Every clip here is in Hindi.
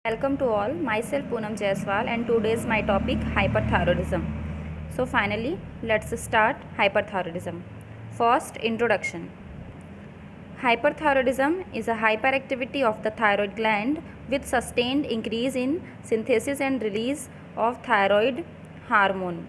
Welcome to all. Myself Poonam Jaiswal and today is my topic hyperthyroidism. So finally, let's start hyperthyroidism. First, introduction. Hyperthyroidism is a hyperactivity of the thyroid gland with sustained increase in synthesis and release of thyroid hormone.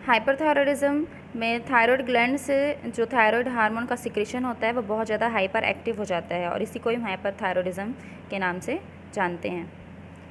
Hyperthyroidism में थायराइड ग्लैंड से जो थायराइड हार्मोन का सिक्रेशन होता है वो बहुत ज़्यादा हाइपर एक्टिव हो जाता है और इसी को हम हाइपरथायरॉयडिज्म के नाम से जानते हैं.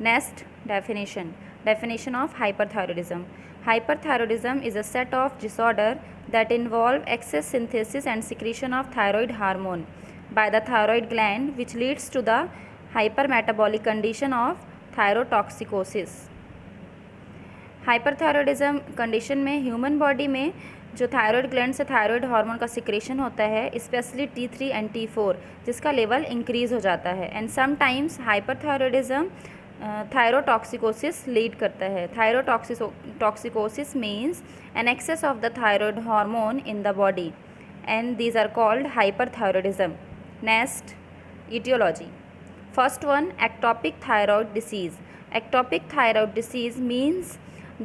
Next definition of hyperthyroidism. Hyperthyroidism is a set of disorder that involve excess synthesis and secretion of thyroid hormone by the thyroid gland which leads to the hypermetabolic condition of thyrotoxicosis. Hyperthyroidism condition में ह्यूमन बॉडी में जो थायराइड ग्लैंड से थायराइड हार्मोन का सिक्रेशन होता है, स्पेशली T3 एंड T4, जिसका लेवल इंक्रीज हो जाता है. And sometimes hyperthyroidism thyrotoxicosis lead करता है. Thyrotoxicosis means an excess of the thyroid hormone in the body and these are called hyperthyroidism. Next, etiology. First one, ectopic thyroid disease. Ectopic thyroid disease means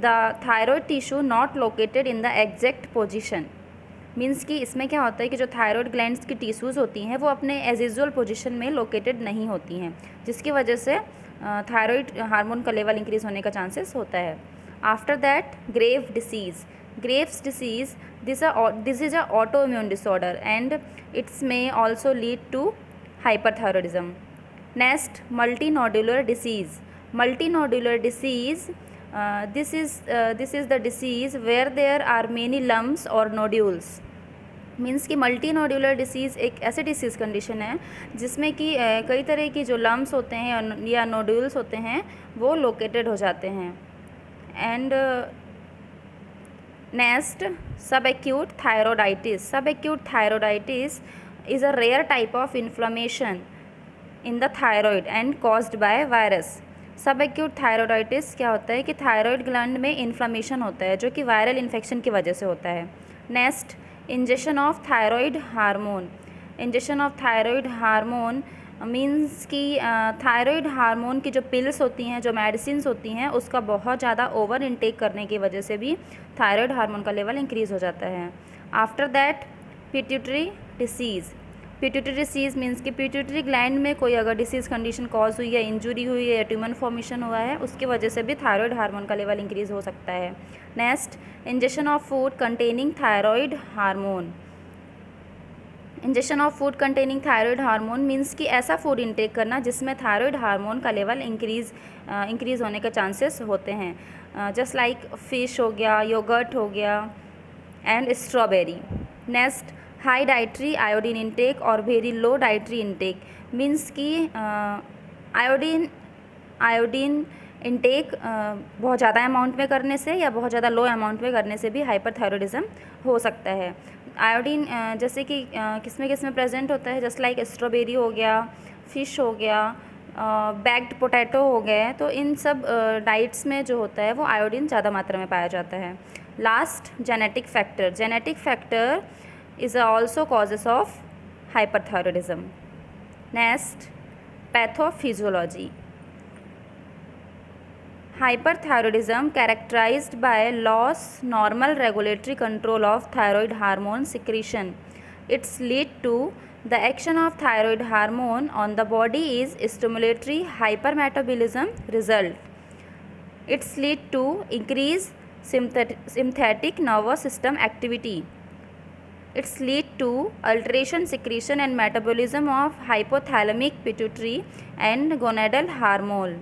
the thyroid tissue not located in the exact position. Means कि इसमें क्या होता है कि जो थायराइड ग्लैंड्स की टिश्यूज़ होती हैं वो अपने एज यूजुअल पोजिशन में लोकेटेड नहीं होती हैं, जिसकी वजह से थायराइड हार्मोन का लेवल इंक्रीज होने का चांसेस होता है. After that, Graves disease this is a auto immune disorder and its may also lead to hyperthyroidism. Next, multinodular disease. Multinodular disease, this is the disease where there are many lumps or nodules. Means कि मल्टी नोड्यूलर डिसीज़ एक ऐसे डिसीज़ कंडीशन है जिसमें कि कई तरह की जो लम्स होते हैं या नोड्यूल्स होते हैं वो लोकेटेड हो जाते हैं. एंड नेक्स्ट, सब acute thyroiditis is a rare type of inflammation in the thyroid and caused by virus. सब एक्यूट थायरोडाइटिस क्या होता है कि थायराइड ग्लैंड में इन्फ्लामेशन होता है जो कि वायरल इन्फेक्शन की वजह से होता है. Next, injection of thyroid hormone means कि थायराइड हार्मोन की जो पिल्स होती हैं, जो मेडिसिन होती हैं, उसका बहुत ज़्यादा ओवर इनटेक करने की वजह से भी थायराइड हार्मोन का लेवल इंक्रीज़ हो जाता है. After that, pituitary disease means कि पिट्यूटरी ग्लैंड में कोई अगर डिसीज़ कंडीशन कॉज हुई है, इंजुरी हुई है या ट्यूमर फॉर्मेशन हुआ है, उसकी वजह से भी थायराइड हार्मोन का लेवल इंक्रीज़ हो सकता है. Next, injection of food containing thyroid hormone means कि ऐसा फूड इंटेक करना जिसमें थायराइड हार्मोन का लेवल इंक्रीज़ होने के चांसेस होते हैं. जस्ट लाइक फिश हो गया, योगर्ट हो गया and strawberry. Next, high dietary iodine intake और very low dietary intake means कि आयोडीन इंटेक बहुत ज़्यादा अमाउंट में करने से या बहुत ज़्यादा लो अमाउंट में करने से भी हाइपरथायरॉयडिज्म हो सकता है. आयोडीन जैसे कि किस में प्रेजेंट होता है, जस्ट लाइक स्ट्रॉबेरी हो गया, फिश हो गया, बैग्ड पोटैटो हो गए, तो इन सब डाइट्स में जो होता है वो आयोडीन ज़्यादा मात्रा में पाया जाता है. Last, genetic factor is also causes of hyperthyroidism. Next, pathophysiology. Hyperthyroidism characterized by loss normal regulatory control of thyroid hormone secretion. Its lead to the action of thyroid hormone on the body is stimulatory hypermetabolism result. Its lead to increase sympathetic nervous system activity. Its lead to alteration secretion and metabolism of hypothalamic pituitary and gonadal hormone.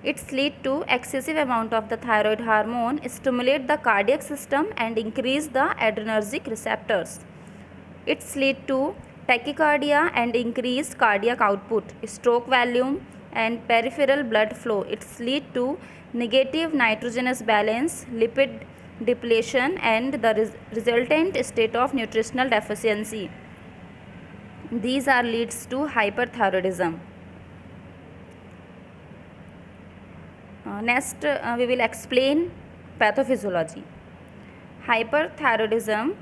Its lead to excessive amount of the thyroid hormone stimulate the cardiac system and increase the adrenergic receptors. Its lead to tachycardia and increased cardiac output, stroke volume and peripheral blood flow. Its lead to negative nitrogenous balance, lipid depletion and the resultant state of nutritional deficiency. These are leads to hyperthyroidism. Next, we will explain pathophysiology. Hyperthyroidism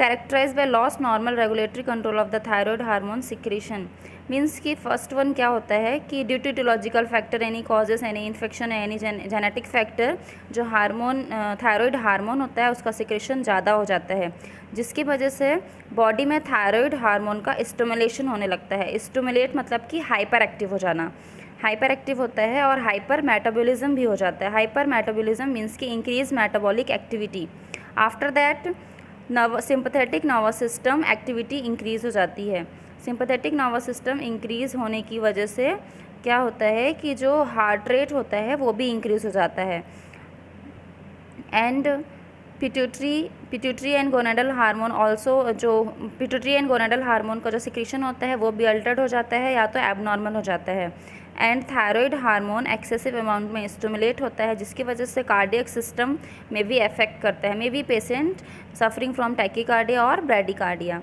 characterize by loss normal regulatory control of the thyroid hormone secretion. Means कि फर्स्ट वन क्या होता है कि due to aetiological factor, any causes, any infection, any genetic factor, जो हार्मोन थायराइड हार्मोन होता है उसका सिक्रेशन ज़्यादा हो जाता है, जिसकी वजह से बॉडी में थायराइड हार्मोन का स्टिमुलेशन होने लगता है। स्टिमुलेट मतलब कि हाइपर एक्टिव हो जाना, हाइपर एक्टिव होता है और हाइपर मेटाबॉलिज्म भी हो जाता है। हाइपर मेटाबॉलिज्म मीन्स कि increase metabolic activity. After that sympathetic nervous system activity increase हो जाती है। सिंपैथेटिक नर्वस सिस्टम इंक्रीज़ होने की वजह से क्या होता है कि जो हार्ट रेट होता है वो भी इंक्रीज़ हो जाता है। And pituitary and gonadal hormone also, जो पिट्यूटरी एंड गोनेडल हार्मोन का जो सिक्रीशन होता है वो भी अल्टर्ड हो जाता है या तो एबनॉर्मल हो जाता है। And thyroid hormone excessive amount में स्टिमुलेट होता है, जिसकी वजह से कार्डियक सिस्टम में भी अफेक्ट करता है। May be patient suffering from tachycardia और bradycardia.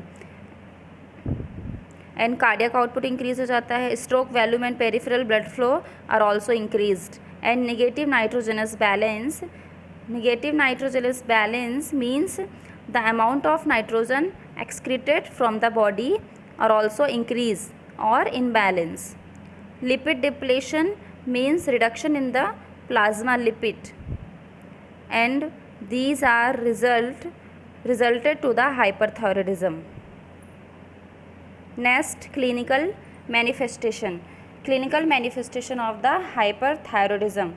And cardiac output increase हो जाता है। Stroke volume and peripheral blood flow are also increased. And negative nitrogenous balance, negative nitrogenous balance means the amount of nitrogen excreted from the body are also increase or imbalance. Lipid depletion means reduction in the plasma lipid, and these are resulted to the hyperthyroidism. Next, clinical manifestation of the hyperthyroidism.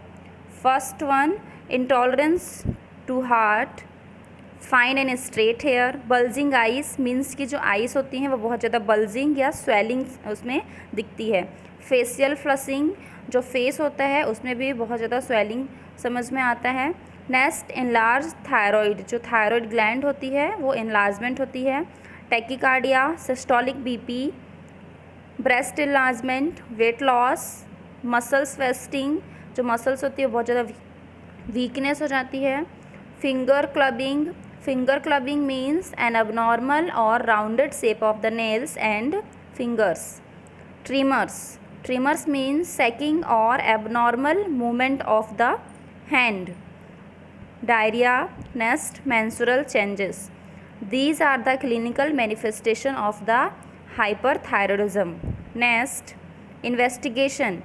First one, intolerance to heat, fine and straight hair, bulging eyes means की जो आइस होती हैं वो बहुत ज़्यादा बल्जिंग या स्वेलिंग उसमें दिखती है। फेशियल फ्लशिंग, जो फेस होता है उसमें भी बहुत ज़्यादा स्वेलिंग समझ में आता है। नेक्स्ट, एनलार्ज थायराइड, जो थायराइड ग्लैंड होती है वो एनलार्जमेंट होती है। Tachycardia, systolic BP, breast enlargement, weight loss, muscles wasting, जो मसल्स होती है बहुत ज़्यादा वीकनेस हो जाती है। Finger clubbing means an abnormal और rounded shape of the nails and fingers. Tremors means shaking और abnormal movement of the hand. Diarrhoea. Next, menstrual changes. These are the clinical manifestation of the hyperthyroidism. Next, investigation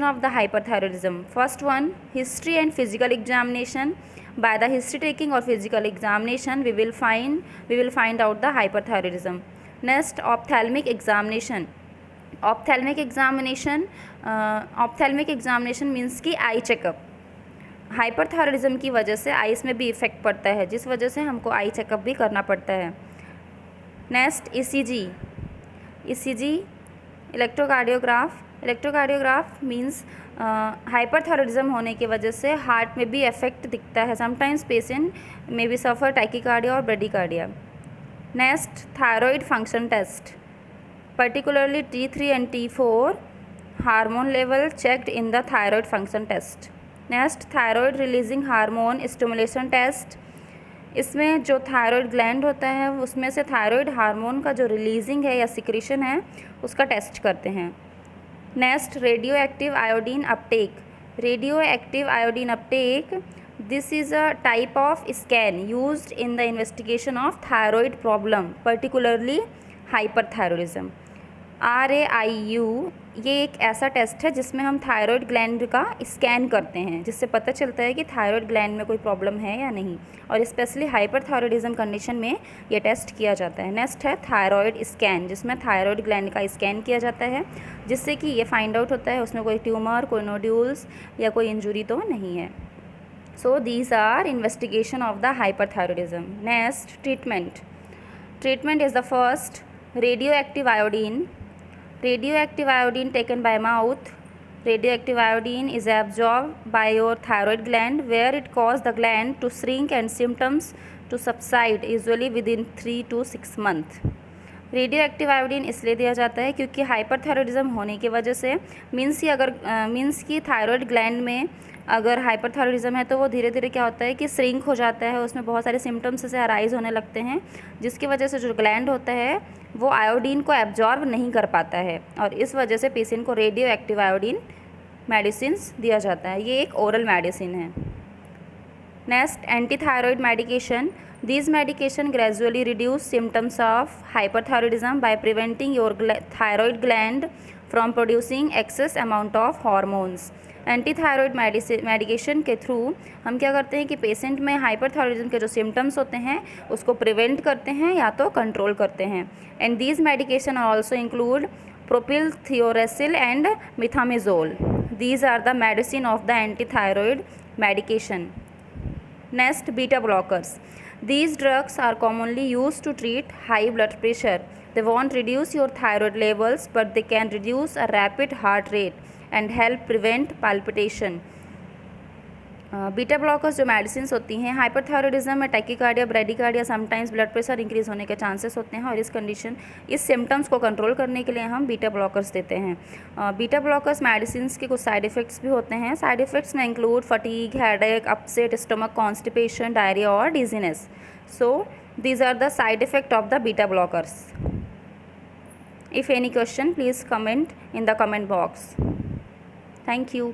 of the hyperthyroidism. First one, history and physical examination. By the history taking or physical examination we will find out the hyperthyroidism. Next, ophthalmic examination means कि आई चेकअप। हाइपरथायरॉयडिज्म की वजह से आइस में भी इफेक्ट पड़ता है, जिस वजह से हमको आई चेकअप भी करना पड़ता है। Next, ECG electrocardiograph means hyperthyroidism होने की वजह से हार्ट में भी इफेक्ट दिखता है। समटाइम्स पेशेंट में बी सफ़र टैकीकार्डिया और bradycardia. Next, thyroid function test, particularly T3 and T4 hormone level checked in the thyroid function test. Next, thyroid releasing hormone stimulation test. इसमें जो थायराइड ग्लैंड होता है उसमें से थायराइड हार्मोन का जो रिलीजिंग है या सिक्रीशन है उसका टेस्ट करते हैं। Next, radio active iodine Uptake, this is a type of scan used in the investigation of thyroid problem, particularly hyperthyroidism. RAIU ये एक ऐसा टेस्ट है जिसमें हम थायराइड ग्लैंड का स्कैन करते हैं, जिससे पता चलता है कि थायराइड ग्लैंड में कोई प्रॉब्लम है या नहीं, और स्पेशली हाइपरथायरॉयडिज्म कंडीशन में ये टेस्ट किया जाता है। नेक्स्ट है थायराइड स्कैन, जिसमें थायराइड ग्लैंड का स्कैन किया जाता है, जिससे कि ये फाइंड आउट होता है उसमें कोई ट्यूमर, कोई नोड्यूल्स या कोई इंजुरी तो नहीं है। So these are investigation of the hyperthyroidism. Next, treatment is the first, radioactive iodine taken by mouth. Radioactive iodine is absorbed by your thyroid gland, where it causes the gland to shrink and symptoms to subside, usually within 3 to 6 months. Radioactive iodine इसलिए दिया जाता है क्योंकि हाइपरथायरॉयडिज्म होने की वजह से मीन्स की थायराइड ग्लैंड में अगर हाइपरथायरॉयडिज्म है तो वो धीरे धीरे क्या होता है कि श्रिंक हो जाता है, उसमें बहुत सारे सिम्टम्स से अराइज होने लगते हैं, जिसकी वजह से जो ग्लैंड होता है वो आयोडीन को एब्जॉर्ब नहीं कर पाता है, और इस वजह से पेशेंट को रेडियो एक्टिव आयोडीन मेडिसिन दिया जाता है। ये एक ओरल मेडिसिन है। Next, anti thyroid medication, These medication gradually reduce symptoms of hyperthyroidism by preventing your thyroid gland from producing excess amount of hormones. Anti thyroid medication के थ्रू हम क्या करते हैं कि पेशेंट में हाइपरथायरॉयडिज्म के जो सिम्टम्स होते हैं उसको प्रिवेंट करते हैं या तो कंट्रोल करते हैं. And these medication also include propylthiouracil and methimazole. These are the medicine of the anti-thyroid medication. Next, beta blockers. These drugs are commonly used to treat high blood pressure. They won't reduce your thyroid levels, but they can reduce a rapid heart rate and help prevent palpitation. Beta blockers जो मेडिसिन होती हैं हाइपरथायरॉयडिज्म में tachycardia, bradycardia, sometimes blood pressure increase होने के चांसेस होते हैं और इस सिम्टम्स को कंट्रोल करने के लिए हम बीटा ब्लॉकर्स देते हैं. बीटा ब्लॉकर्स मेडिसिन के कुछ साइड इफ़ेक्ट्स भी होते हैं. साइड इफ़ेक्ट्स में include fatigue, headache, upset stomach, constipation, diarrhoea और dizziness. So these are the side effect of the beta blockers. If any question, please comment in the comment box. Thank you.